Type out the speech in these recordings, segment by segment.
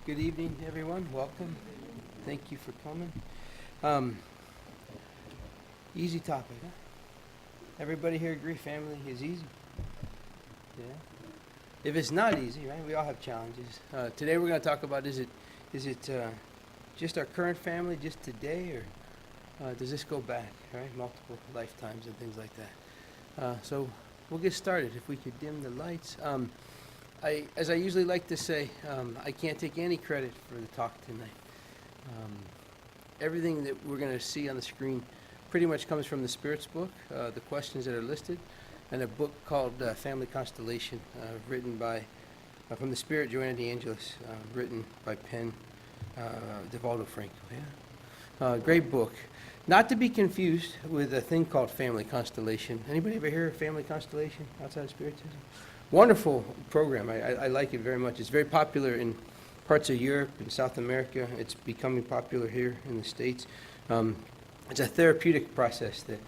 Good evening, everyone. Welcome. Thank you for coming. Um, Easy topic, huh? Everybody here agree family is easy? Yeah. If it's not easy, right? We all have challenges. Today we're going to talk about is it just our current family, just today, or does this go back, right? Multiple lifetimes and things like that. So we'll get started. If we could dim the lights. As I usually like to say, I can't take any credit for the talk tonight. Everything that we're going to see on the screen pretty much comes from the Spirit's book, the questions that are listed, and a book called Family Constellation, written by, from the Spirit, Joanna DeAngelis, written by Penn DeValdo Franco. Yeah? Great book. Not to be confused with a thing called Family Constellation. Anybody ever hear of Family Constellation outside of Spiritism? Wonderful program. I like it very much. It's very popular in parts of Europe and South America. It's becoming popular here in the States. It's a therapeutic process that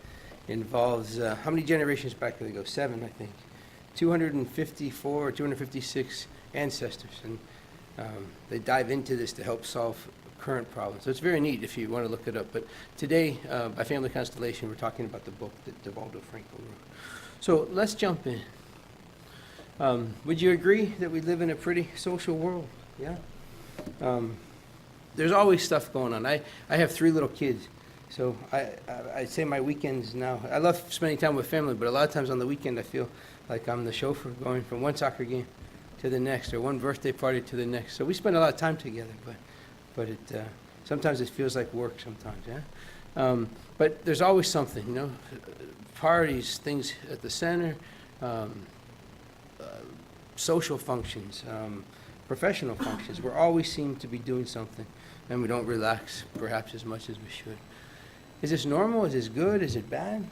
involves, how many generations back do they go? 7, I think. 254 or 256 ancestors. And they dive into this to help solve current problems. So it's very neat if you want to look it up. But today, by Family Constellation, we're talking about the book that DeValdo Franco wrote. So let's jump in. Would you agree that we live in a pretty social world? Yeah? There's always stuff going on. I have 3 little kids, so I say my weekends now, I love spending time with family, but a lot of times on the weekend I feel like I'm the chauffeur going from one soccer game to the next, or one birthday party to the next. So we spend a lot of time together, but it sometimes it feels like work sometimes, yeah? But there's always something, you know, parties, things at the center, social functions, professional functions. We're always seem to be doing something, and we don't relax perhaps as much as we should. Is this normal? Is this good? Is it bad?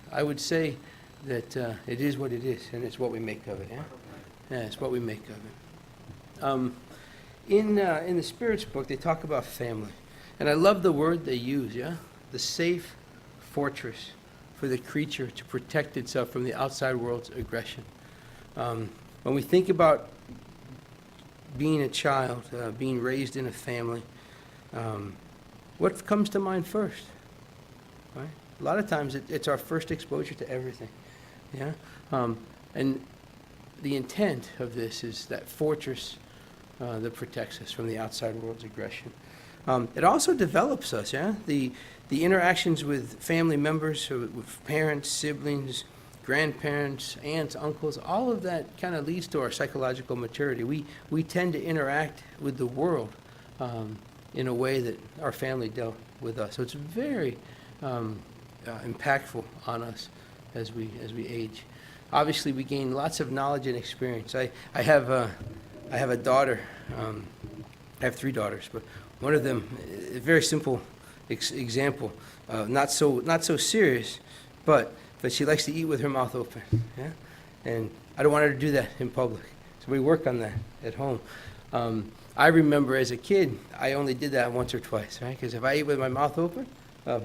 I would say that it is what it is, and it's what we make of it. Yeah, yeah, it's what we make of it. In the Spirit's book, they talk about family, and I love the word they use. Yeah, the safe fortress for the creature to protect itself from the outside world's aggression. When we think about being a child, being raised in a family, what comes to mind first? Right? A lot of times it's our first exposure to everything. Yeah? And the intent of this is that fortress that protects us from the outside world's aggression. It also develops us, yeah? The interactions with family members, with parents, siblings, grandparents, aunts, uncles, all of that kind of leads to our psychological maturity. We tend to interact with the world in a way that our family dealt with us. So it's very impactful on us as we age. Obviously, we gain lots of knowledge and experience. I have a daughter. I have 3 daughters, but one of them, a very simple example, not so serious, but she likes to eat with her mouth open, yeah? And I don't want her to do that in public. So we work on that at home. I remember as a kid, I only did that once or twice, right? Because if I ate with my mouth open,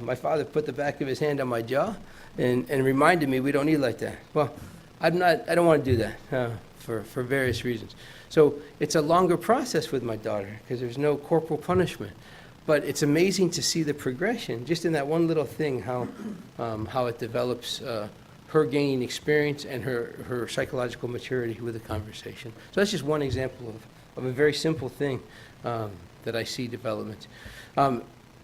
my father put the back of his hand on my jaw and reminded me we don't eat like that. Well, I don't want to do that for various reasons. So it's a longer process with my daughter because there's no corporal punishment. But it's amazing to see the progression, just in that one little thing, how it develops her gaining experience and her psychological maturity with the conversation. So that's just one example of a very simple thing that I see development.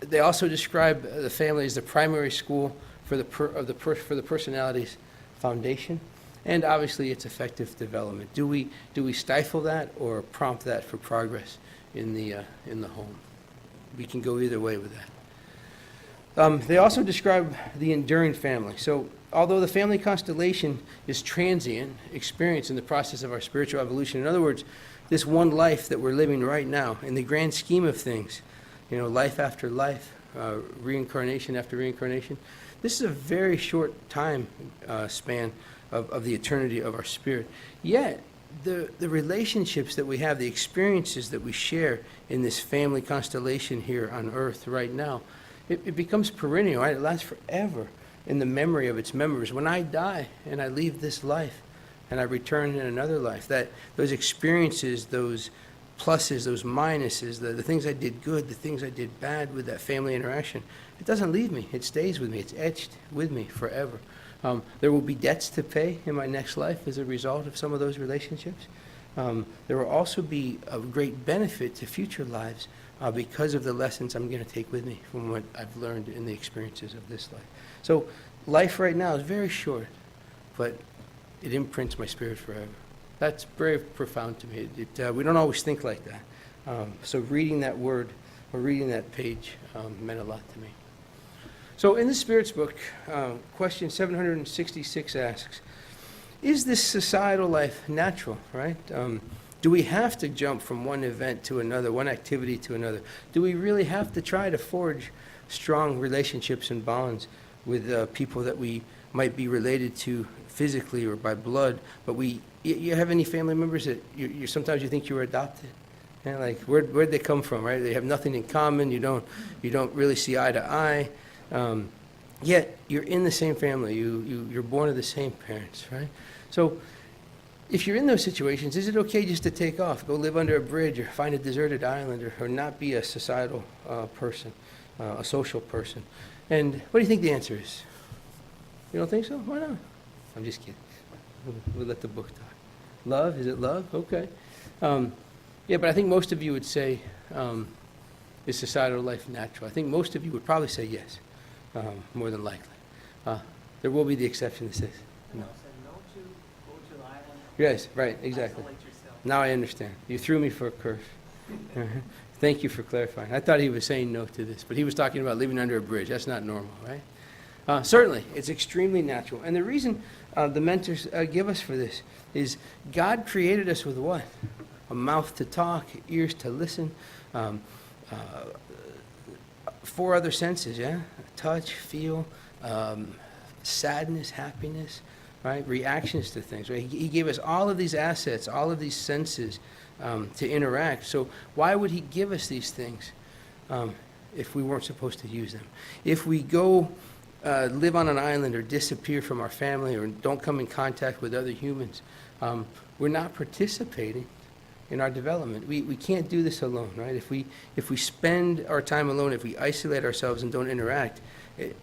They also describe the family as the primary school for the personality's foundation, and obviously its effective development. Do we stifle that or prompt that for progress in the home? We can go either way with that. They also describe the enduring family. So although the family constellation is transient experience in the process of our spiritual evolution, in other words, this one life that we're living right now, in the grand scheme of things, you know, life after life, reincarnation after reincarnation, this is a very short time span of the eternity of our spirit. Yet, the relationships that we have, the experiences that we share in this family constellation here on Earth right now, it becomes perennial, right? It lasts forever in the memory of its members. When I die and I leave this life and I return in another life, that those experiences, those pluses, those minuses, the things I did good, the things I did bad with that family interaction, it doesn't leave me. It stays with me. It's etched with me forever. There will be debts to pay in my next life as a result of some of those relationships. There will also be a great benefit to future lives because of the lessons I'm going to take with me from what I've learned in the experiences of this life. So life right now is very short, but it imprints my spirit forever. That's very profound to me. We don't always think like that. So reading that word or reading that page meant a lot to me. So in the Spirit's book, question 766 asks, is this societal life natural, right? Do we have to jump from one event to another, one activity to another? Do we really have to try to forge strong relationships and bonds with people that we might be related to physically or by blood, but you have any family members that you sometimes you think you were adopted? Yeah, like where'd they come from, right? They have nothing in common. You don't really see eye to eye. Yet you're in the same family. You're born of the same parents, right? So if you're in those situations, is it okay just to take off, go live under a bridge or find a deserted island or not be a societal person, a social person? And what do you think the answer is? You don't think so? Why not? I'm just kidding. We'll let the book talk. Love? Is it love? Okay. Yeah, but I think most of you would say, is societal life natural? I think most of you would probably say yes, more than likely. There will be the exception that says no. Yes, right, exactly. Now I understand. You threw me for a curve. Thank you for clarifying. I thought he was saying no to this, but he was talking about living under a bridge. That's not normal, right? Certainly, it's extremely natural. And the reason the mentors give us for this is God created us with what? A mouth to talk, ears to listen, 4 other senses, yeah? Touch, feel, sadness, happiness, right? Reactions to things, right? He gave us all of these assets, all of these senses to interact. So why would he give us these things if we weren't supposed to use them? If we go live on an island or disappear from our family or don't come in contact with other humans, we're not participating in our development. We can't do this alone, right? If we spend our time alone, if we isolate ourselves and don't interact,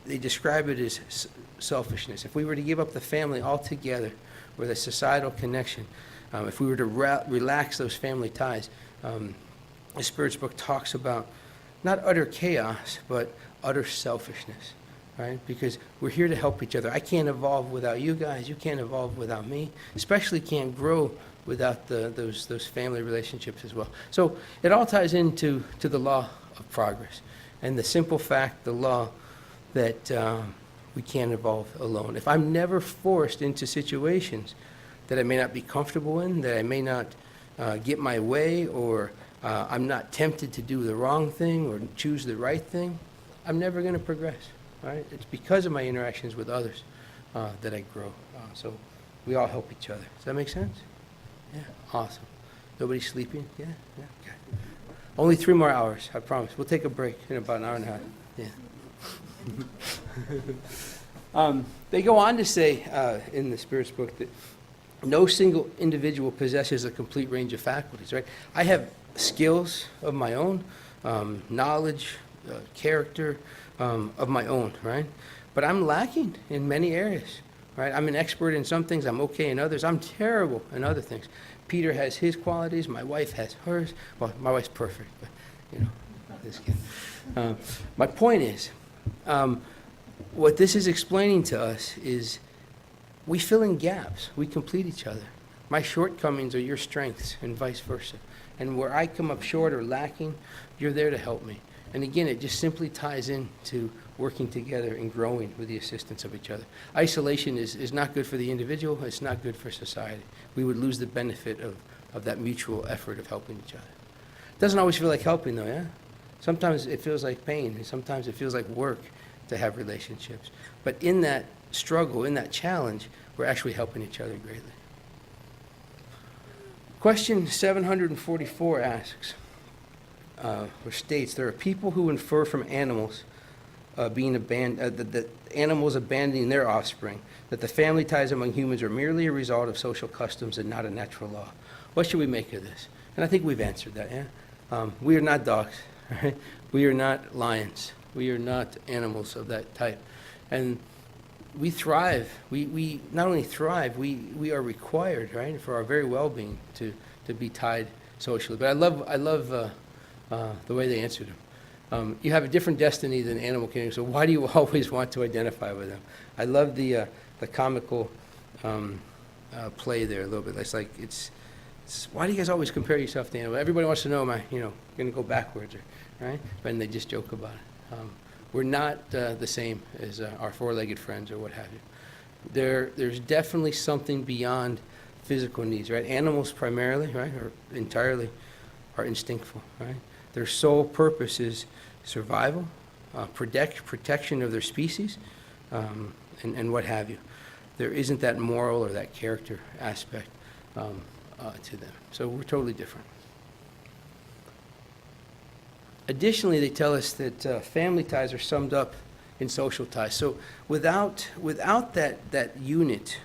they describe it as selfishness. If we were to give up the family altogether with a societal connection, if we were to relax those family ties, the Spirit's book talks about not utter chaos, but utter selfishness, right? Because we're here to help each other. I can't evolve without you guys. You can't evolve without me. Especially can't grow without those family relationships as well. So it all ties into the law of progress and the simple fact, the law that we can't evolve alone. If I'm never forced into situations that I may not be comfortable in, that I may not get my way, or I'm not tempted to do the wrong thing or choose the right thing, I'm never going to progress, right? It's because of my interactions with others that I grow. So we all help each other. Does that make sense? Yeah, awesome. Nobody sleeping? Yeah, okay. Only 3 more hours, I promise. We'll take a break in about an hour and a half. Yeah. They go on to say in the Spirit's book that no single individual possesses a complete range of faculties, right? I have skills of my own, knowledge, character of my own, right? But I'm lacking in many areas, right? I'm an expert in some things, I'm okay in others, I'm terrible in other things. Peter has his qualities, my wife has hers. Well, my wife's perfect, but, you know, this kid. My point is, what this is explaining to us is we fill in gaps. We complete each other. My shortcomings are your strengths and vice versa. And where I come up short or lacking, you're there to help me. And again, it just simply ties into working together and growing with the assistance of each other. Isolation is not good for the individual. It's not good for society. We would lose the benefit of that mutual effort of helping each other. It doesn't always feel like helping, though, yeah? Sometimes it feels like pain, and sometimes it feels like work to have relationships. But in that struggle, in that challenge, we're actually helping each other greatly. Question 744 asks, or states, there are people who infer from animals being abandoned, that animals abandoning their offspring, that the family ties among humans are merely a result of social customs and not a natural law. What should we make of this? And I think we've answered that, yeah? We are not dogs, right? We are not lions. We are not animals of that type. And we thrive. We not only thrive, we are required, right, for our very well-being to be tied socially. But I love the way they answered them. You have a different destiny than animal kingdom, so why do you always want to identify with them? I love the comical play there a little bit. It's like, it's why do you guys always compare yourself to animals? Everybody wants to know, am I, going to go backwards, right? And they just joke about it. We're not the same as our four-legged friends or what have you. There's definitely something beyond physical needs, right? Animals primarily, right, or entirely, are instinctful, right? Their sole purpose is survival, protection of their species, and what have you. There isn't that moral or that character aspect to them. So we're totally different. Additionally, they tell us that family ties are summed up in social ties. So without that unit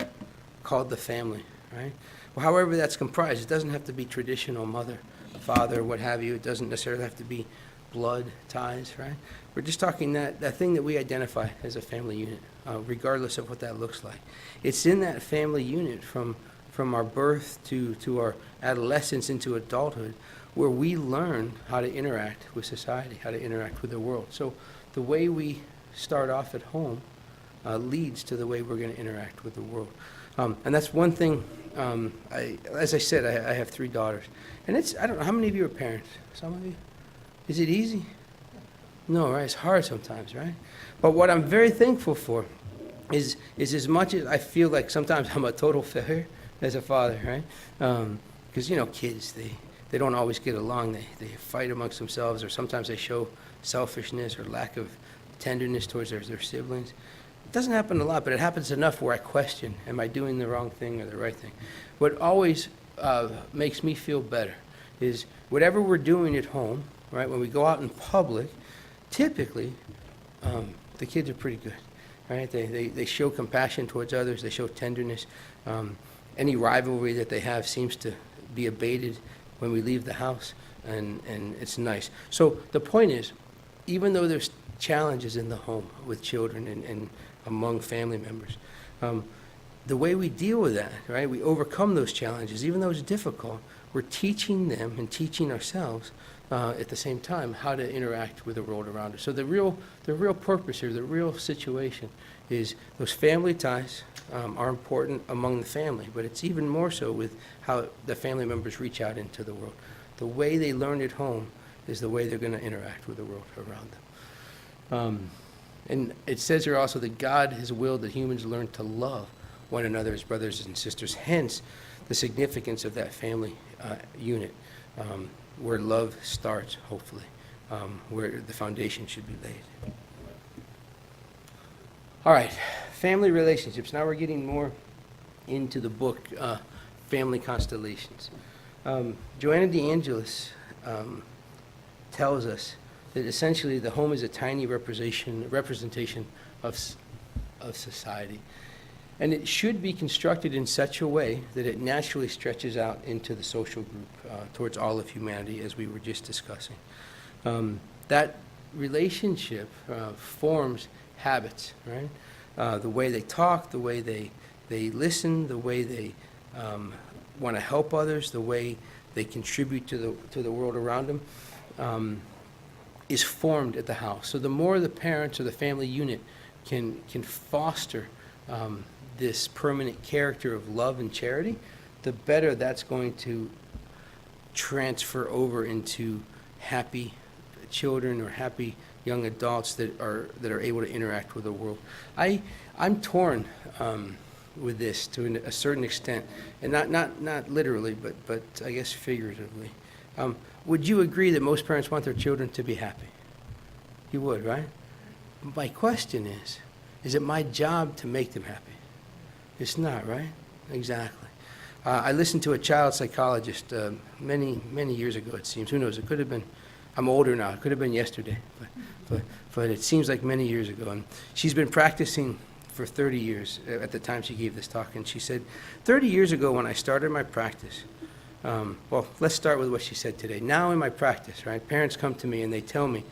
called the family, right? Well, however that's comprised, it doesn't have to be traditional mother, father, what have you. It doesn't necessarily have to be blood ties, right? We're just talking that thing that we identify as a family unit, regardless of what that looks like. It's in that family unit from our birth to our adolescence into adulthood, where we learn how to interact with society, how to interact with the world. So the way we start off at home leads to the way we're going to interact with the world. And that's one thing, as I said, I have 3 daughters. And I don't know, how many of you are parents? Some of you? Is it easy? No, right? It's hard sometimes, right? But what I'm very thankful for is as much as I feel like sometimes I'm a total failure as a father, right? Because, kids, they don't always get along. They fight amongst themselves, or sometimes they show selfishness or lack of tenderness towards their siblings. It doesn't happen a lot, but it happens enough where I question, am I doing the wrong thing or the right thing? What always makes me feel better is whatever we're doing at home, right, when we go out in public, typically the kids are pretty good, right? They show compassion towards others. They show tenderness. Any rivalry that they have seems to be abated when we leave the house, and it's nice. So the point is, even though there's challenges in the home with children and among family members, the way we deal with that, right, we overcome those challenges, even though it's difficult. We're teaching them and teaching ourselves at the same time how to interact with the world around us. So the real purpose here, the real situation is those family ties are important among the family, but it's even more so with how the family members reach out into the world. The way they learn at home is the way they're going to interact with the world around them. And it says here also that God has willed that humans learn to love one another as brothers and sisters, hence the significance of that family unit, where love starts, hopefully, where the foundation should be laid. All right, family relationships. Now we're getting more into the book, Family Constellations. Joanna DeAngelis tells us that essentially the home is a tiny representation of society. And it should be constructed in such a way that it naturally stretches out into the social group, towards all of humanity, as we were just discussing. That relationship forms habits, right? The way they talk, the way they listen, the way they want to help others, the way they contribute to the world around them, is formed at the house. So the more the parents or the family unit can foster this permanent character of love and charity, the better that's going to transfer over into happy children or happy young adults that are able to interact with the world. I'm torn with this to a certain extent, and not literally, but I guess figuratively. Would you agree that most parents want their children to be happy? You would, right? My question is it my job to make them happy? It's not, right? Exactly. I listened to a child psychologist many years ago, it seems. Who knows? It could have been, I'm older now, it could have been yesterday, but it seems like many years ago. And she's been practicing for 30 years at the time she gave this talk. And she said, 30 years ago when I started my practice, Well, let's start with what she said today. Now in my practice, right, parents come to me and they tell me,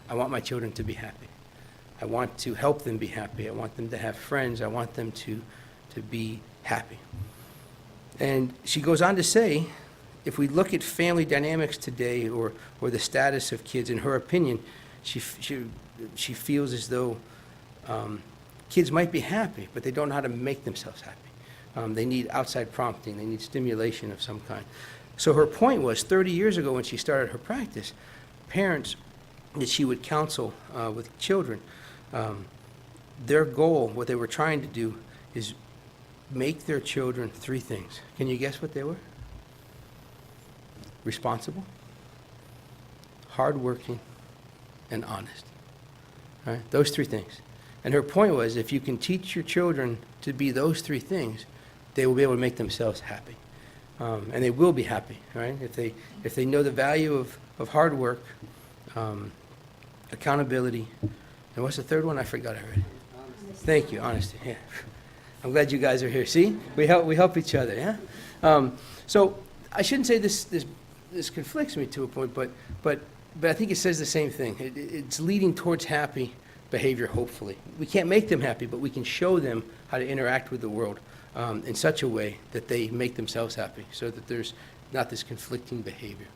I want my children to be happy. I want to help them be happy. I want them to have friends. I want them to be happy. And she goes on to say, if we look at family dynamics today or the status of kids, in her opinion, she feels as though kids might be happy, but they don't know how to make themselves happy. They need outside prompting. They need stimulation of some kind. So her point was, 30 years ago when she started her practice, parents that she would counsel with children, their goal, what they were trying to do, is make their children 3 things. Can you guess what they were? Responsible, hardworking, and honest. Right? Those 3 things. And her point was, if you can teach your children to be those 3 things, they will be able to make themselves happy. And they will be happy, right? If they know the value of hard work, accountability, and what's the third one? I forgot already. Honesty. Thank you, honesty. Yeah, I'm glad you guys are here. See, we help each other. Yeah. So I shouldn't say this conflicts me to a point, but I think it says the same thing. It's leading towards happy behavior. Hopefully, we can't make them happy, but we can show them how to interact with the world in such a way that they make themselves happy, so that there's not this conflicting behavior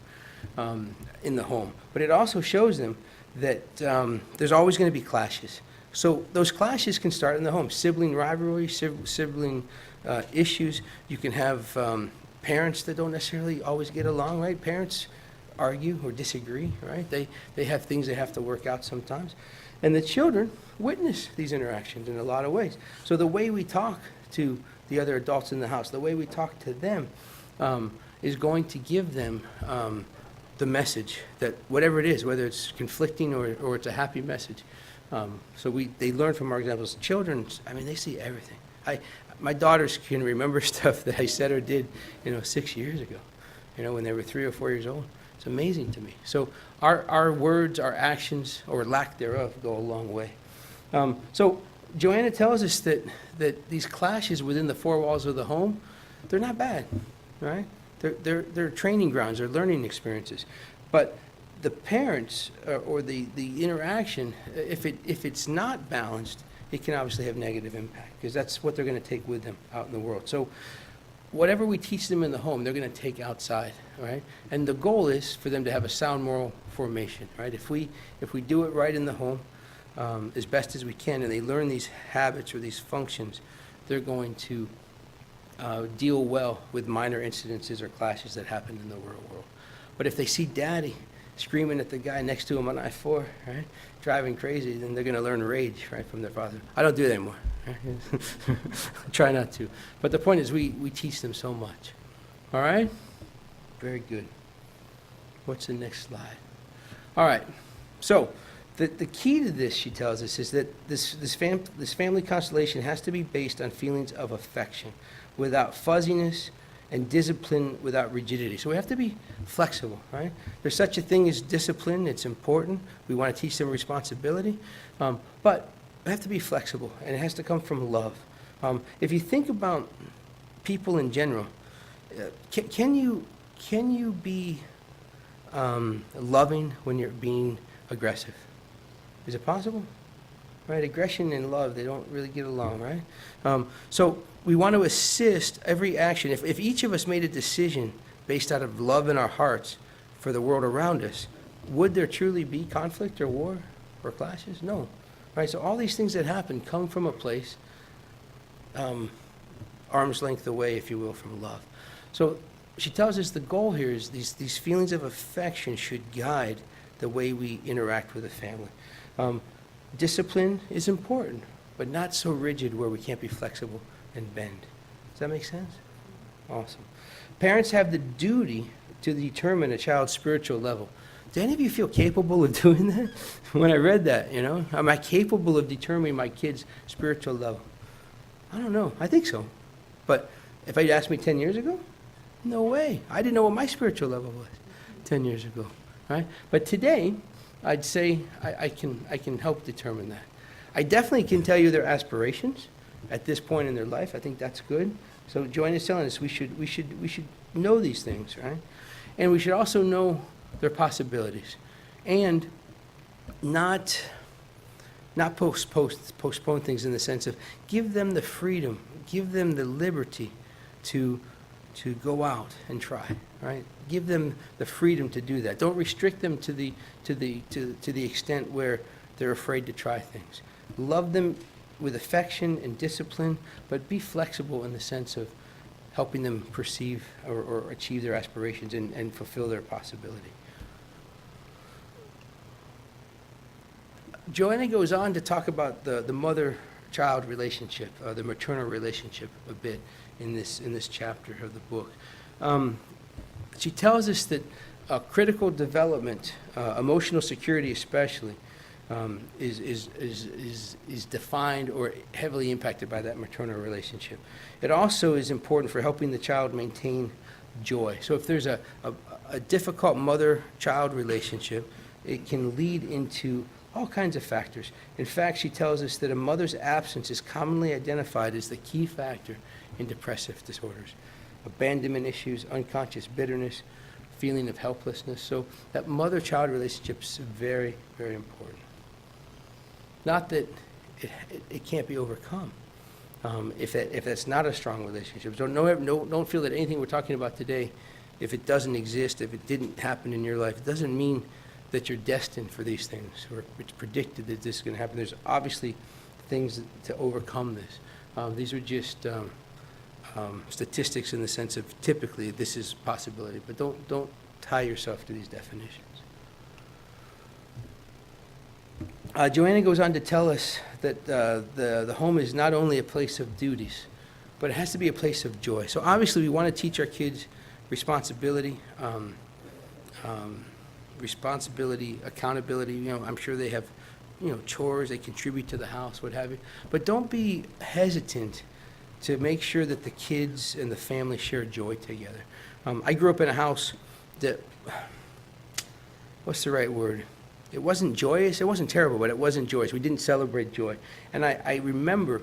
in the home. But it also shows them that there's always going to be clashes. So those clashes can start in the home. Sibling rivalry, sibling issues. You can have parents that don't necessarily always get along, right? Parents argue or disagree, right? They have things they have to work out sometimes. And the children witness these interactions in a lot of ways. So the way we talk to the other adults in the house, the way we talk to them, is going to give them the message that whatever it is, whether it's conflicting or it's a happy message. So they learn from our examples. Children, I mean, they see everything. My daughters can remember stuff that I said or did, 6 years ago, when they were 3 or 4 years old. It's amazing to me. So our words, our actions, or lack thereof, go a long way. So Joanna tells us that these clashes within the 4 walls of the home, they're not bad, right? They're training grounds, they're learning experiences. But the parents or the interaction, if it's not balanced, it can obviously have negative impact, because that's what they're going to take with them out in the world. So whatever we teach them in the home, they're going to take outside, right? And the goal is for them to have a sound moral formation, right? If we do it right in the home, as best as we can, and they learn these habits or these functions, they're going to deal well with minor incidences or clashes that happen in the real world. But if they see daddy screaming at the guy next to him on I-4, right, driving crazy, then they're going to learn rage, right, from their father. I don't do that anymore. Right? Try not to. But the point is we teach them so much. All right? Very good. What's the next slide? All right. So the key to this, she tells us, is that this family constellation has to be based on feelings of affection, without fuzziness, and discipline without rigidity. So we have to be flexible, right? There's such a thing as discipline. It's important. We want to teach them responsibility. But we have to be flexible, and it has to come from love. If you think about people in general, can you be loving when you're being aggressive? Is it possible? Right? Aggression and love, they don't really get along, right? So we want to assist every action. If each of us made a decision based out of love in our hearts for the world around us, would there truly be conflict or war or clashes? No. Right? So all these things that happen come from a place, arm's length away, if you will, from love. So she tells us the goal here is these feelings of affection should guide the way we interact with the family. Discipline is important, but not so rigid where we can't be flexible and bend. Does that make sense? Awesome. Parents have the duty to determine a child's spiritual level. Do any of you feel capable of doing that? When I read that, am I capable of determining my kid's spiritual level? I don't know. I think so. But if you'd asked me 10 years ago, no way. I didn't know what my spiritual level was 10 years ago, right? But today, I'd say I can help determine that. I definitely can tell you their aspirations at this point in their life. I think that's good. So Joanne is telling us we should know these things, right? And we should also know their possibilities, and not postpone things in the sense of give them the freedom, give them the liberty to go out and try, right? Give them the freedom to do that. Don't restrict them to the extent where they're afraid to try things. Love them with affection and discipline, but be flexible in the sense of helping them perceive or achieve their aspirations and fulfill their possibility. Joanna goes on to talk about the mother-child relationship, the maternal relationship a bit in this chapter of the book. She tells us that critical development, emotional security especially, is defined or heavily impacted by that maternal relationship. It also is important for helping the child maintain joy. So if there's a difficult mother-child relationship, it can lead into all kinds of factors. In fact, she tells us that a mother's absence is commonly identified as the key factor in depressive disorders. Abandonment issues, unconscious bitterness, feeling of helplessness. So that mother-child relationship is very, very important. Not that it can't be overcome if that's not a strong relationship. So don't feel that anything we're talking about today, if it doesn't exist, if it didn't happen in your life, it doesn't mean that you're destined for these things, or it's predicted that this is going to happen. There's obviously things to overcome this. These are just statistics in the sense of typically this is a possibility, but don't tie yourself to these definitions. Joanna goes on to tell us that the home is not only a place of duties, but it has to be a place of joy. So obviously we want to teach our kids responsibility, accountability. I'm sure they have, chores, they contribute to the house, what have you. But don't be hesitant to make sure that the kids and the family share joy together. I grew up in a house that, what's the right word? It wasn't joyous. It wasn't terrible, but it wasn't joyous. We didn't celebrate joy. And I remember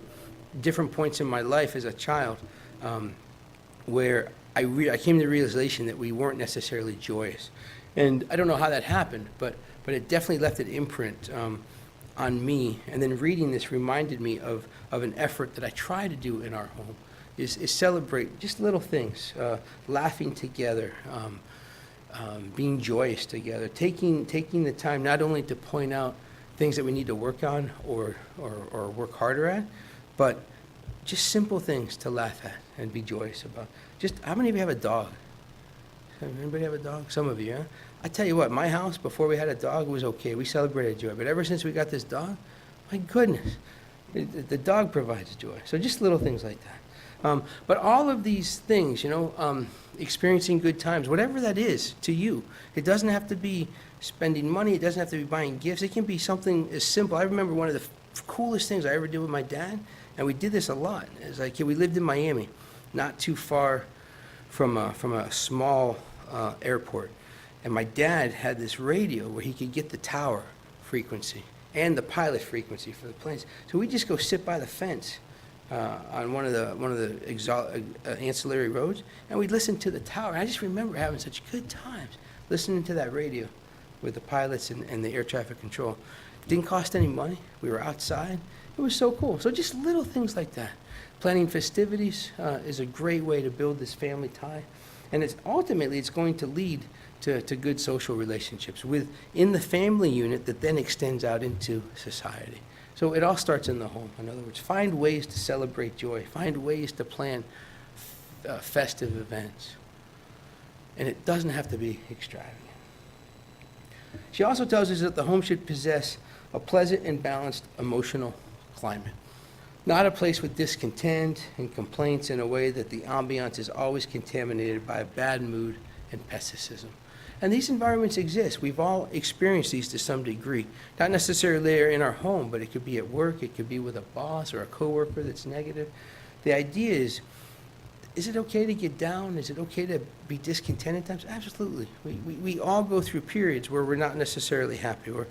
different points in my life as a child where I came to the realization that we weren't necessarily joyous. And I don't know how that happened, but it definitely left an imprint on me. And then reading this reminded me of an effort that I try to do in our home, is celebrate just little things, laughing together, being joyous together, taking the time not only to point out things that we need to work on or work harder at, but just simple things to laugh at and be joyous about. Just, how many of you have a dog? Anybody have a dog? Some of you, huh? I tell you what, my house, before we had a dog, was okay. We celebrated joy. But ever since we got this dog, my goodness, the dog provides joy. So just little things like that. But all of these things, experiencing good times, whatever that is to you, it doesn't have to be spending money. It doesn't have to be buying gifts. It can be something as simple. I remember one of the coolest things I ever did with my dad, and we did this a lot. As a kid, we lived in Miami, not too far from a small airport. And my dad had this radio where he could get the tower frequency and the pilot frequency for the planes. So we'd just go sit by the fence on one of the ancillary roads, and we'd listen to the tower. And I just remember having such good times listening to that radio with the pilots and the air traffic control. It didn't cost any money. We were outside. It was so cool. So just little things like that. Planning festivities is a great way to build this family tie. And ultimately it's going to lead to good social relationships within the family unit that then extends out into society. So it all starts in the home. In other words, find ways to celebrate joy. Find ways to plan festive events. And it doesn't have to be extravagant. She also tells us that the home should possess a pleasant and balanced emotional climate. Not a place with discontent and complaints in a way that the ambiance is always contaminated by a bad mood and pessimism. And these environments exist. We've all experienced these to some degree. Not necessarily there in our home, but it could be at work, it could be with a boss or a coworker that's negative. The idea is it okay to get down? Is it okay to be discontent at times? Absolutely. We all go through periods where we're not necessarily happy or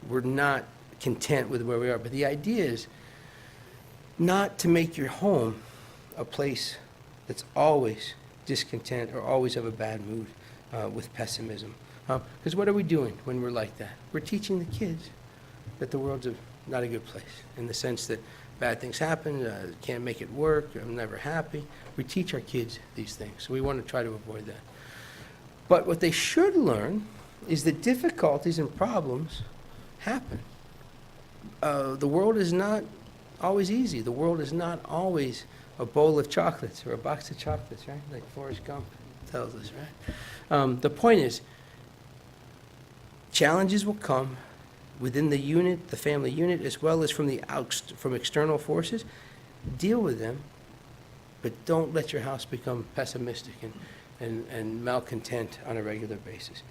we're not content with where we are. But the idea is not to make your home a place that's always discontent, or always have a bad mood with pessimism. Because what are we doing when we're like that? We're teaching the kids that the world's not a good place, in the sense that bad things happen, can't make it work, I'm never happy. We teach our kids these things, so we want to try to avoid that. But what they should learn is that difficulties and problems happen. The world is not always easy. The world is not always a bowl of chocolates or a box of chocolates, right? Like Forrest Gump tells us, right? The point is, challenges will come within the unit, the family unit, as well as from external forces. Deal with them, but don't let your house become pessimistic and malcontent on a regular basis.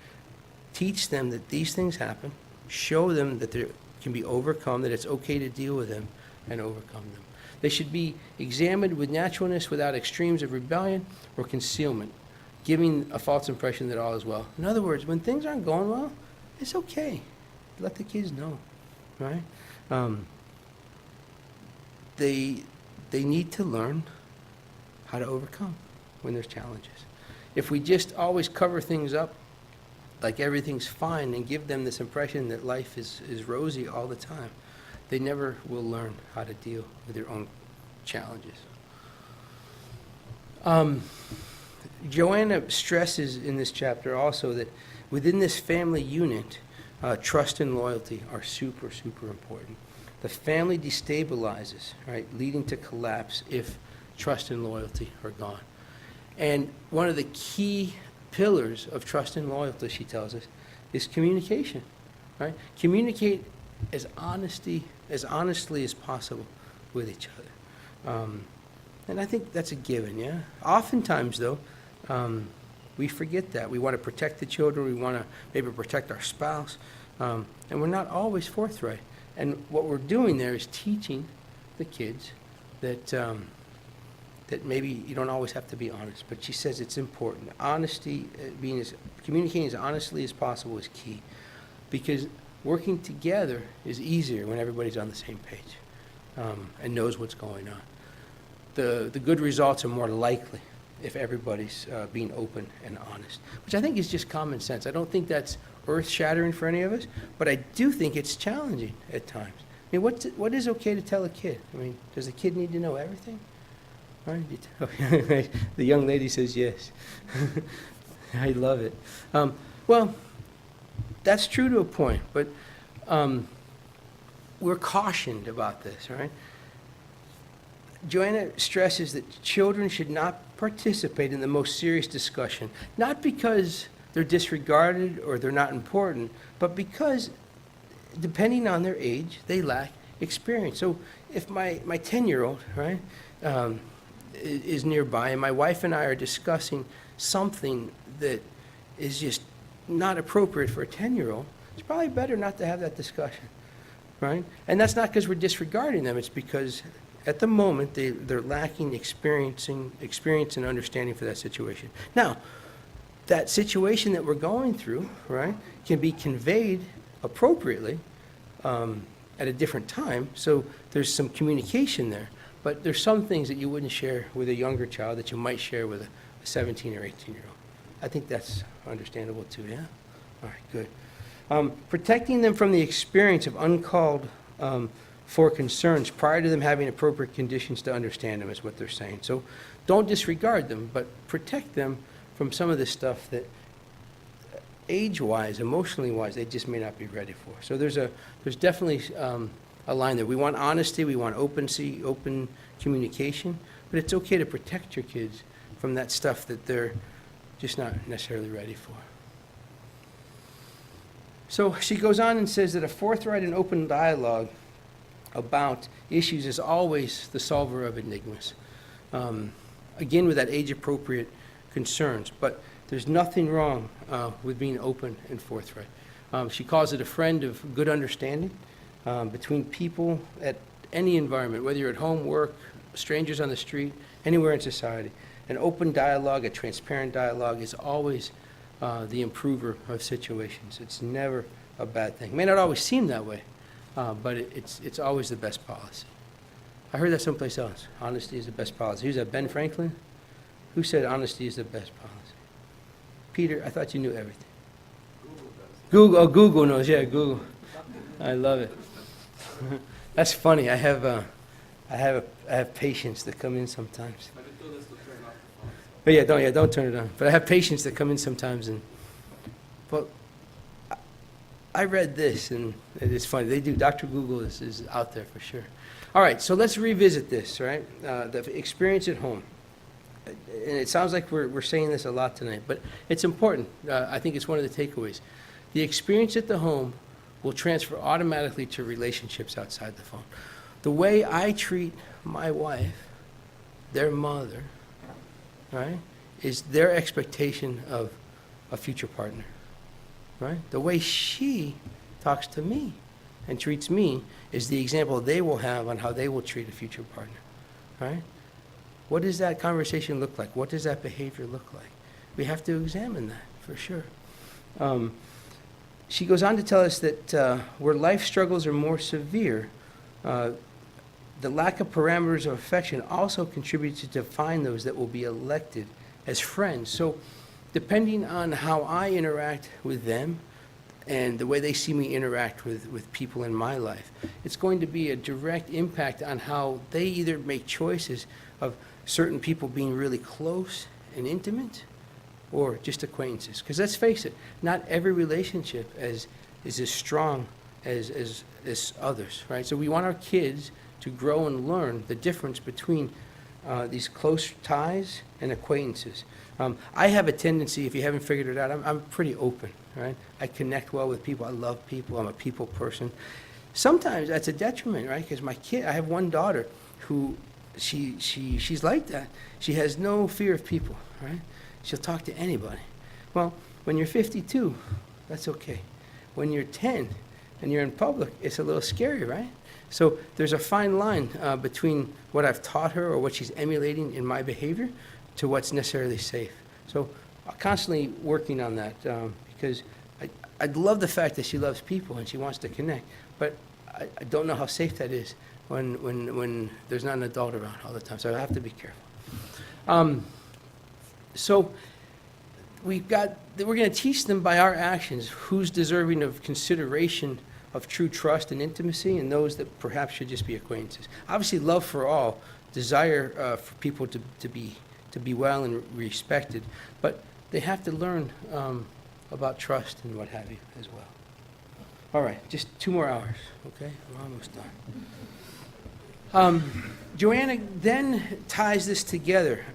Teach them that these things happen. Show them that they can be overcome, that it's okay to deal with them and overcome them. They should be examined with naturalness without extremes of rebellion or concealment, giving a false impression that all is well. In other words, when things aren't going well, it's okay. Let the kids know, right? They need to learn how to overcome when there's challenges. If we just always cover things up like everything's fine and give them this impression that life is rosy all the time, they never will learn how to deal with their own challenges. Joanna stresses in this chapter also that within this family unit, trust and loyalty are super, super important. The family destabilizes, right, leading to collapse if trust and loyalty are gone. And one of the key pillars of trust and loyalty, she tells us, is communication, right? Communicate as honestly as possible with each other. And I think that's a given, yeah? Oftentimes, though, we forget that. We want to protect the children. We want to maybe protect our spouse. And we're not always forthright. And what we're doing there is teaching the kids that that maybe you don't always have to be honest. But she says it's important. Honesty, communicating as honestly as possible is key. Because working together is easier when everybody's on the same page and knows what's going on. The good results are more likely if everybody's being open and honest, which I think is just common sense. I don't think that's earth-shattering for any of us, but I do think it's challenging at times. I mean, what is okay to tell a kid? I mean, does the kid need to know everything? Right? The young lady says yes. I love it. Well, that's true to a point, but we're cautioned about this, right? Joanna stresses that children should not participate in the most serious discussion, not because they're disregarded or they're not important, but because, depending on their age, they lack experience. So if my 10-year-old, right, is nearby and my wife and I are discussing something that is just not appropriate for a 10-year-old, it's probably better not to have that discussion, right? And that's not because we're disregarding them. It's because at the moment they're lacking experience and understanding for that situation. Now, that situation that we're going through, right, can be conveyed appropriately at a different time. So there's some communication there. But there's some things that you wouldn't share with a younger child that you might share with a 17 or 18-year-old. I think that's understandable too, yeah? All right, good. Protecting them from the experience of uncalled for concerns prior to them having appropriate conditions to understand them is what they're saying. So don't disregard them, but protect them from some of this stuff that age-wise, emotionally-wise, they just may not be ready for. So there's definitely a line there. We want honesty, we want open communication, but it's okay to protect your kids from that stuff that they're just not necessarily ready for. So she goes on and says that a forthright and open dialogue about issues is always the solver of enigmas. Again, with that age-appropriate concerns, but there's nothing wrong with being open and forthright. She calls it a friend of good understanding between people at any environment, whether you're at home, work, strangers on the street, anywhere in society. An open dialogue, a transparent dialogue is always the improver of situations. It's never a bad thing. It may not always seem that way, but it's always the best policy. I heard that someplace else. Honesty is the best policy. Who's that, Ben Franklin? Who said honesty is the best policy? Peter, I thought you knew everything. Google knows, yeah, Google. I love it. That's funny. I have patients that come in sometimes. But don't turn it on. But I have patients that come in sometimes, and well, I read this, and it's funny. They do. Dr. Google is out there for sure. All right, so let's revisit this, right? The experience at home. And it sounds like we're saying this a lot tonight, but it's important. I think it's one of the takeaways. The experience at the home will transfer automatically to relationships outside the phone. The way I treat my wife, their mother, right, is their expectation of a future partner, right? The way she talks to me and treats me is the example they will have on how they will treat a future partner, right? What does that conversation look like? What does that behavior look like? We have to examine that, for sure. She goes on to tell us that where life struggles are more severe, the lack of parameters of affection also contributes to define those that will be elected as friends. So depending on how I interact with them and the way they see me interact with people in my life, it's going to be a direct impact on how they either make choices of certain people being really close and intimate or just acquaintances. Because let's face it, not every relationship is as strong as others, right? So we want our kids to grow and learn the difference between these close ties and acquaintances. I have a tendency, if you haven't figured it out, I'm pretty open, right? I connect well with people. I love people. I'm a people person. Sometimes that's a detriment, right? Because I have one daughter who she's like that. She has no fear of people, right? She'll talk to anybody. Well, when you're 52, that's okay. When you're 10 and you're in public, it's a little scary, right? So there's a fine line between what I've taught her or what she's emulating in my behavior to what's necessarily safe. So I'm constantly working on that because I love the fact that she loves people and she wants to connect, but I don't know how safe that is when there's not an adult around all the time. So I have to be careful. So we're going to teach them by our actions who's deserving of consideration of true trust and intimacy, and those that perhaps should just be acquaintances. Obviously, love for all, desire for people to be well and respected, but they have to learn about trust and what have you as well. All right, just 2 more hours, okay? We're almost done. Joanna then ties this together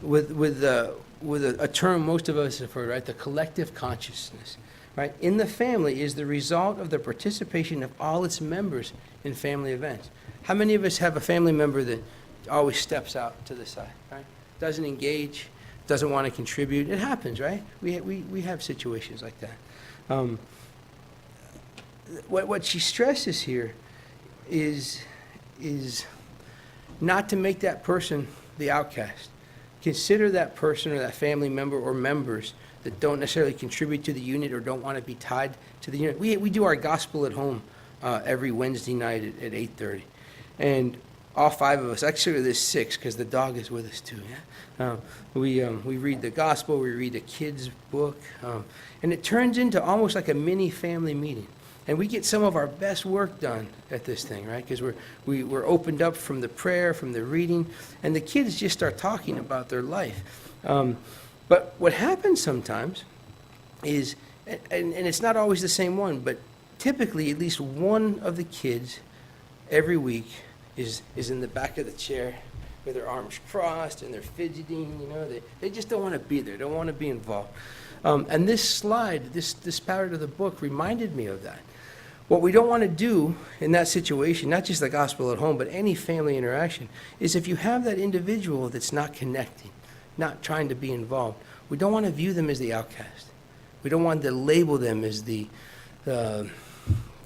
with a term most of us have heard, right? The collective consciousness. Right? In the family is the result of the participation of all its members in family events. How many of us have a family member that always steps out to the side, right? Doesn't engage, doesn't want to contribute? It happens, right? We have situations like that. What she stresses here is not to make that person the outcast. Consider that person or that family member or members that don't necessarily contribute to the unit or don't want to be tied to the unit. We do our gospel at home every Wednesday night at 8:30. And all 5 of us, actually there's 6 because the dog is with us too. Yeah? We read the gospel, we read a kid's book, and it turns into almost like a mini family meeting. And we get some of our best work done at this thing, right? Because we're opened up from the prayer, from the reading, and the kids just start talking about their life. But what happens sometimes is, and it's not always the same one, but typically at least one of the kids every week is in the back of the chair with their arms crossed and they're fidgeting, they just don't want to be there, don't want to be involved. And this slide, this part of the book reminded me of that. What we don't want to do in that situation, not just the gospel at home, but any family interaction, is if you have that individual that's not connecting, not trying to be involved, we don't want to view them as the outcast. We don't want to label them as the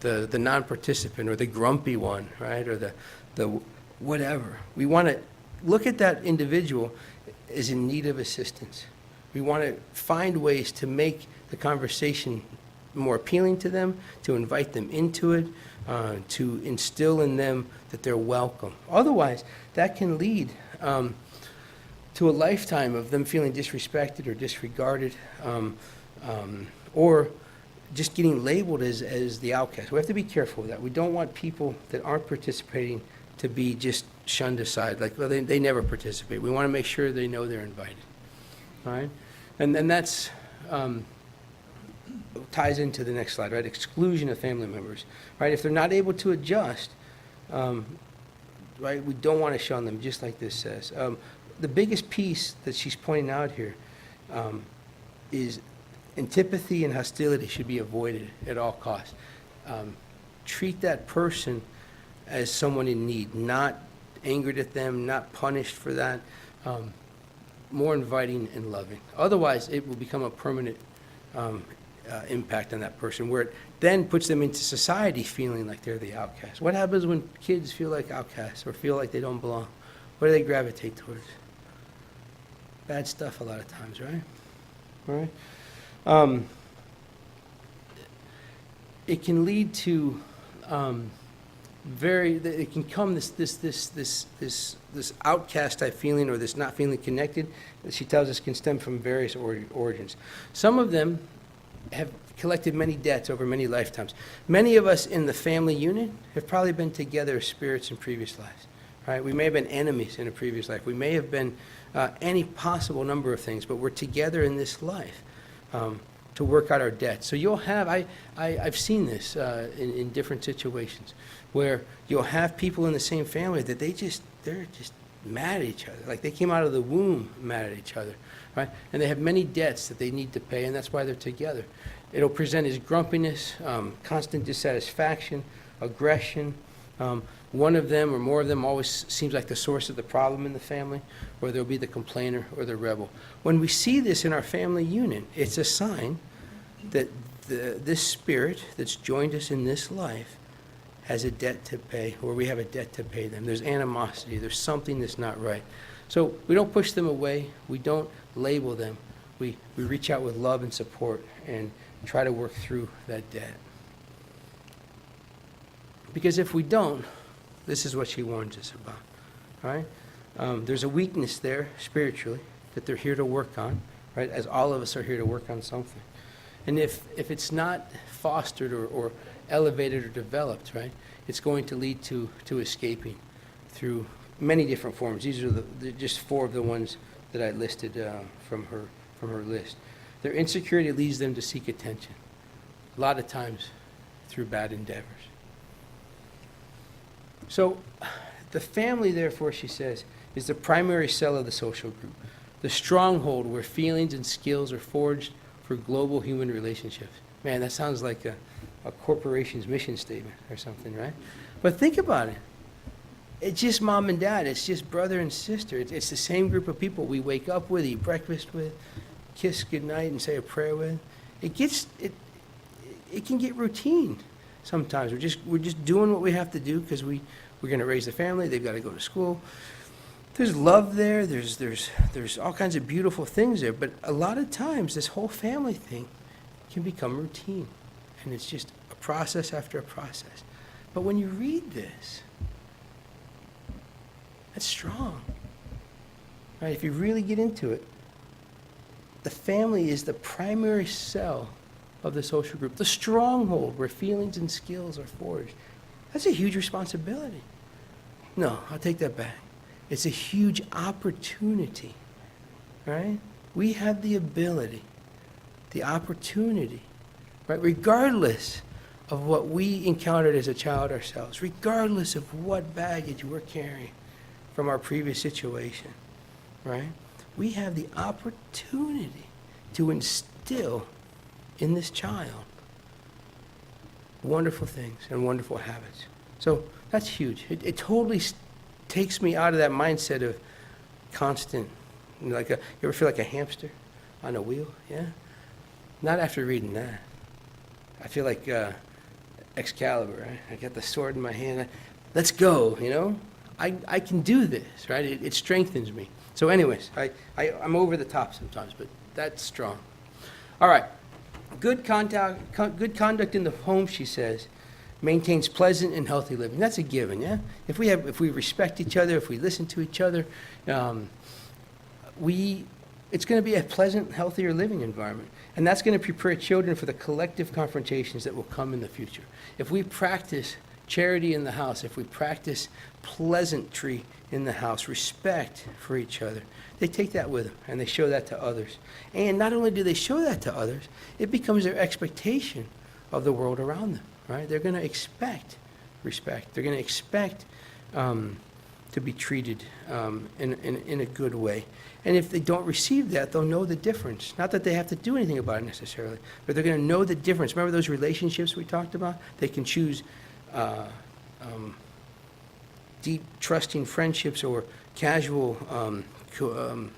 non-participant or the grumpy one, right, or the whatever. We want to look at that individual as in need of assistance. We want to find ways to make the conversation more appealing to them, to invite them into it, to instill in them that they're welcome. Otherwise, that can lead to a lifetime of them feeling disrespected or disregarded, or just getting labeled as the outcast. We have to be careful with that. We don't want people that aren't participating to be just shunned aside, like, well, they never participate. We want to make sure they know they're invited, all right? And that's ties into the next slide, right? Exclusion of family members, right? If they're not able to adjust, right, we don't want to shun them, just like this says. The biggest piece that she's pointing out here is antipathy and hostility should be avoided at all costs. Treat that person as someone in need, not angered at them, not punished for that, more inviting and loving. Otherwise, it will become a permanent impact on that person, where it then puts them into society feeling like they're the outcast. What happens when kids feel like outcasts or feel like they don't belong? What do they gravitate towards? Bad stuff a lot of times, right? All right? It can lead to it can come this outcast type feeling, or this not feeling connected, that she tells us can stem from various origins. Some of them have collected many debts over many lifetimes. Many of us in the family unit have probably been together as spirits in previous lives, right? We may have been enemies in a previous life. We may have been any possible number of things, but we're together in this life to work out our debts. So you'll have, I've seen this in different situations, where you'll have people in the same family that they're just mad at each other. Like they came out of the womb mad at each other, right? And they have many debts that they need to pay, and that's why they're together. It'll present as grumpiness, constant dissatisfaction, aggression. One of them or more of them always seems like the source of the problem in the family, or there'll be the complainer or the rebel. When we see this in our family unit, it's a sign that this spirit that's joined us in this life has a debt to pay, or we have a debt to pay them. There's animosity. There's something that's not right. So we don't push them away. We don't label them. We reach out with love and support and try to work through that debt. Because if we don't, this is what she warns us about, right? There's a weakness there spiritually that they're here to work on, right? As all of us are here to work on something. And if it's not fostered or elevated or developed, right, it's going to lead to escaping through many different forms. These are just four of the ones that I listed from her list. Their insecurity leads them to seek attention, a lot of times through bad endeavors. So the family, therefore, she says, is the primary cell of the social group, the stronghold where feelings and skills are forged for global human relationships. Man, that sounds like a corporation's mission statement or something, right? But think about it. It's just mom and dad. It's just brother and sister. It's the same group of people we wake up with, eat breakfast with, kiss goodnight and say a prayer with. It can get routine sometimes. We're just doing what we have to do because we're going to raise the family. They've got to go to school. There's love there. There's all kinds of beautiful things there. But a lot of times, this whole family thing can become routine, and it's just a process after a process. But when you read this, that's strong, right? If you really get into it, the family is the primary cell of the social group, the stronghold where feelings and skills are forged. That's a huge responsibility. No, I'll take that back. It's a huge opportunity, right? We have the ability, the opportunity, right? Regardless of what we encountered as a child ourselves, regardless of what baggage we're carrying from our previous situation, right? We have the opportunity to instill in this child wonderful things and wonderful habits. So that's huge. It totally takes me out of that mindset of constant, you ever feel like a hamster on a wheel? Yeah? Not after reading that. I feel like Excalibur, right? I got the sword in my hand. Let's go, you know? I can do this, right? It strengthens me. So anyways, I'm over the top sometimes, but that's strong. All right. Good conduct in the home, she says, maintains pleasant and healthy living. That's a given, yeah? If we respect each other, if we listen to each other, it's going to be a pleasant, healthier living environment. And that's going to prepare children for the collective confrontations that will come in the future. If we practice charity in the house, if we practice pleasantry in the house, respect for each other, they take that with them and they show that to others. And not only do they show that to others, it becomes their expectation of the world around them, right? They're going to expect respect. They're going to expect to be treated in a good way. And if they don't receive that, they'll know the difference. Not that they have to do anything about it necessarily, but they're going to know the difference. Remember those relationships we talked about? They can choose deep, trusting friendships or casual,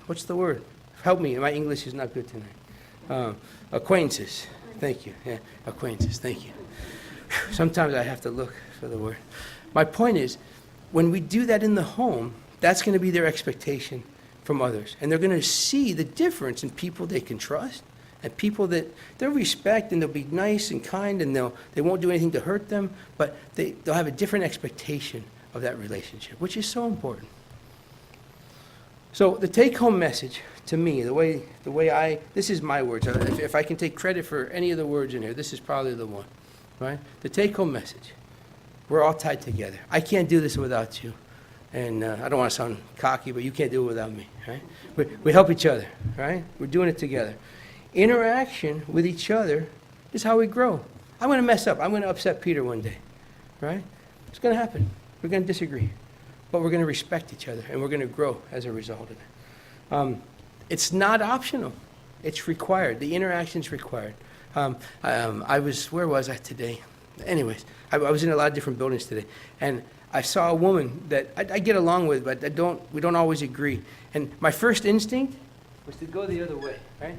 what's the word? Help me, my English is not good tonight. Acquaintances. Thank you. Yeah, acquaintances, thank you. Sometimes I have to look for the word. My point is, when we do that in the home, that's going to be their expectation from others. And they're going to see the difference in people they can trust and people that they'll respect, and they'll be nice and kind, and they won't do anything to hurt them, but they'll have a different expectation of that relationship, which is so important. So the take-home message to me, the way this is my words. If I can take credit for any of the words in here, this is probably the one, right? The take-home message. We're all tied together. I can't do this without you. And I don't want to sound cocky, but you can't do it without me, right? We help each other, right? We're doing it together. Interaction with each other is how we grow. I'm going to mess up. I'm going to upset Peter one day, right? It's going to happen. We're going to disagree. But we're going to respect each other, and we're going to grow as a result of it. It's not optional. It's required. The interaction's required. Where was I today? Anyways, I was in a lot of different buildings today, and I saw a woman that I get along with, but we don't always agree. And my first instinct was to go the other way, right?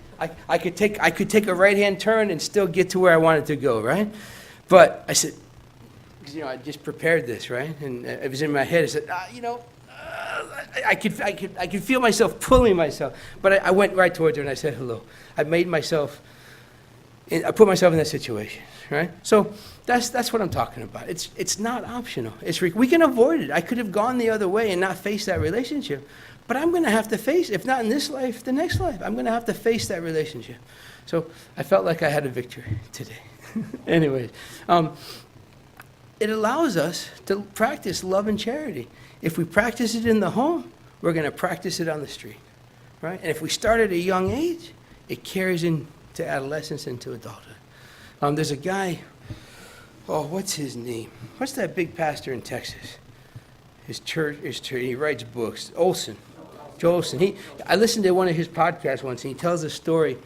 I could take a right-hand turn and still get to where I wanted to go, right? But I said, I just prepared this, right? And it was in my head. I said, I could feel myself pulling myself, but I went right towards her and I said hello. I put myself in that situation, right? So that's what I'm talking about. It's not optional. We can avoid it. I could have gone the other way and not faced that relationship, but I'm going to have to face, if not in this life, the next life. I'm going to have to face that relationship. So I felt like I had a victory today. Anyways, it allows us to practice love and charity. If we practice it in the home, we're going to practice it on the street, right? And if we start at a young age, it carries into adolescence, into adulthood. There's a guy, what's his name? What's that big pastor in Texas? His church, he writes books. Joel Olson. I listened to one of his podcasts once, and he tells a story.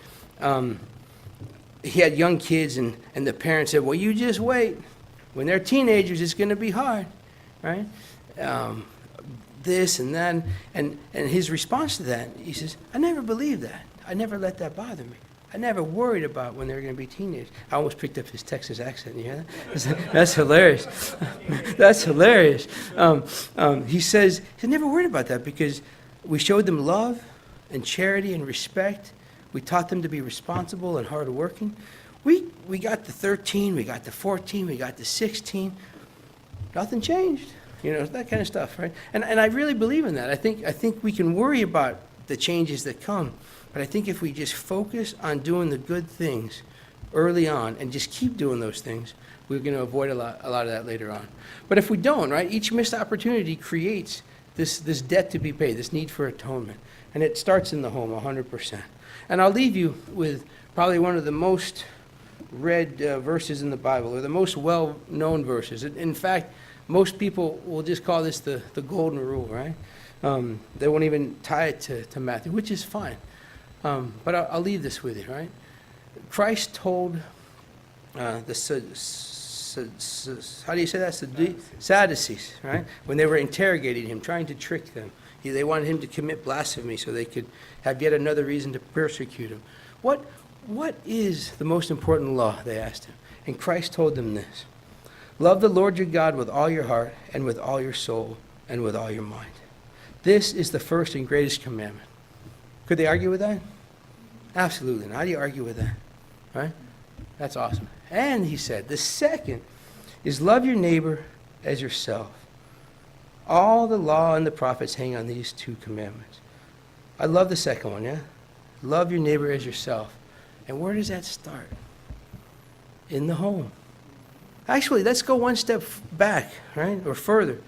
He had young kids, and the parents said, well, you just wait. When they're teenagers, it's going to be hard, right? This and that. And his response to that, he says, I never believed that. I never let that bother me. I never worried about when they were going to be teenagers. I almost picked up his Texas accent. You hear that? That's hilarious. That's hilarious. He says, he never worried about that because we showed them love and charity and respect. We taught them to be responsible and hardworking. We got to 13, we got to 14, we got to 16. Nothing changed. That kind of stuff, right? And I really believe in that. I think we can worry about the changes that come, but I think if we just focus on doing the good things early on and just keep doing those things, we're going to avoid a lot of that later on. But if we don't, right, each missed opportunity creates this debt to be paid, this need for atonement. And it starts in the home 100%. And I'll leave you with probably one of the most read verses in the Bible, or the most well-known verses. In fact, most people will just call this the golden rule, right? They won't even tie it to Matthew, which is fine. But I'll leave this with you, right? Christ told the how do you say that? Sadducees, right? When they were interrogating him, trying to trick them. They wanted him to commit blasphemy so they could have yet another reason to persecute him. What is the most important law, they asked him. And Christ told them this. Love the Lord your God with all your heart and with all your soul and with all your mind. This is the first and greatest commandment. Could they argue with that? Absolutely. How do you argue with that? Right? That's awesome. And he said, the second is love your neighbor as yourself. All the law and the prophets hang on these two commandments. I love the second one, yeah? Love your neighbor as yourself. And where does that start? In the home. Actually, let's go one step back, right, or further. It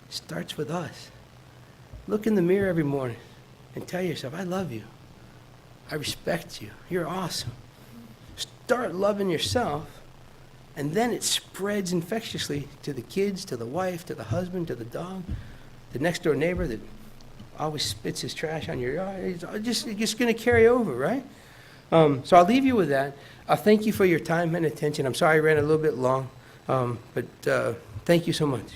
starts with us. Look in the mirror every morning and tell yourself, I love you. I respect you. You're awesome. Start loving yourself, and then it spreads infectiously to the kids, to the wife, to the husband, to the dog, the next door neighbor that always spits his trash on your yard. It's just going to carry over, right? So I'll leave you with that. Thank you for your time and attention. I'm sorry I ran a little bit long, but thank you so much.